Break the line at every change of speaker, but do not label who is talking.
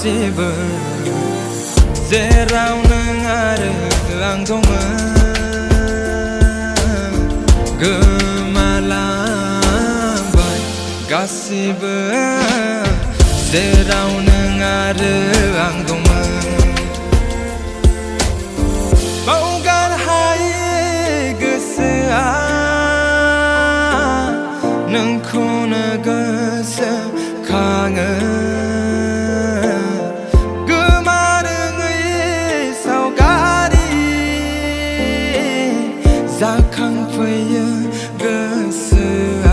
गासिबो जेराव नों आरो आं दंमोन गोमालांबाय गासिबो जेराव नों आरो आं दंमोन बावगार हायै गोसोआ नोंखौनो गोसोखाङो गोमारोङै सावगारि जाखांफैयो गोसोआ